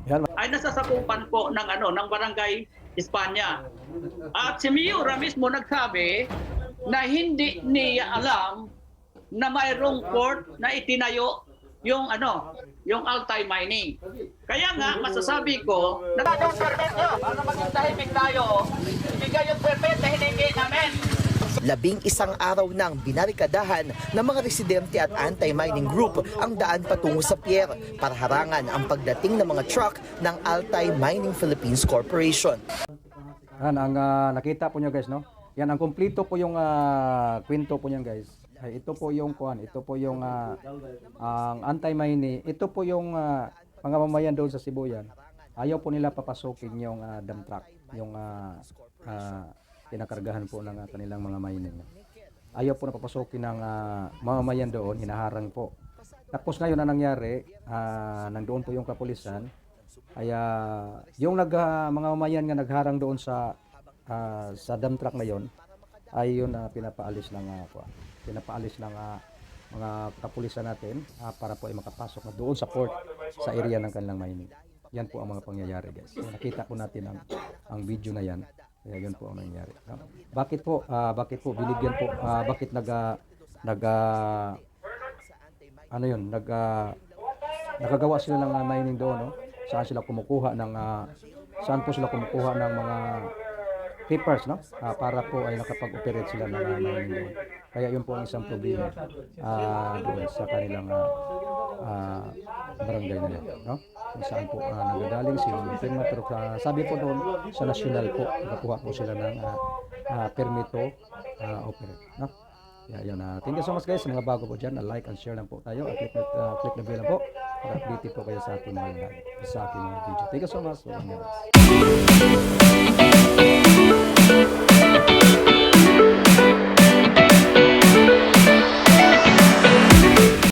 Yan. ay nasasakupan po ng ng Barangay Espanya. At si Miura mismo nagsabi na hindi niya alam na mayroong port na itinayo yung yung Altai Mining. Kaya nga masasabi ko na yung permit nyo para maging tahimik tayo. Ibigay yung permit na hiningi namin. 11 araw nang binarikadahan ng mga residente at anti-mining group ang daan patungo sa pier para harangan ang pagdating ng mga truck ng Altai Mining Philippines Corporation. Yan ang nakita po nyo guys, no? Yan ang kumpleto po yung kwento po niyan guys. Ay, ito po yung ito po yung ang anti-mining. Ito po yung mga mamayan doon sa Sibuyan. Ayaw po nila papasukin yung dump truck, yung pinakargahan po ng kanilang mga mining. Ayaw po na papasukin ng mamamayan doon, hinaharang po. Tapos ngayon na nangyari, nandoon po yung kapulisan. Ay yung mga mamayan nga nagharang doon sa dump truck na yon, ay yun pinapaalis ng mga kapulisan natin para po ay makapasok na doon sa port, sa area ng kanilang mining. Yan po ang mga pangyayari guys. So, nakita po natin ang video na yan. Kaya yun po ang nangyayari. Bakit po binigyan po bakit nagagawa sila ng mining doon, no? Saan po sila kumukuha ng mga papers, no? Para po ay nakapag-operate sila ng mining doon. Kaya yun po ang isang problema doon sa kanilang barangay na yun, no? Kung saan po nagagaling sila ng permit, pero sabi po doon sa national po nakakuha po sila ng permit to operate, no? Yan, thank you so much guys. Sa mga bago po dyan, like and share lang po tayo at click na bell lang po para update po kayo sa aking mga video. Thank you so much.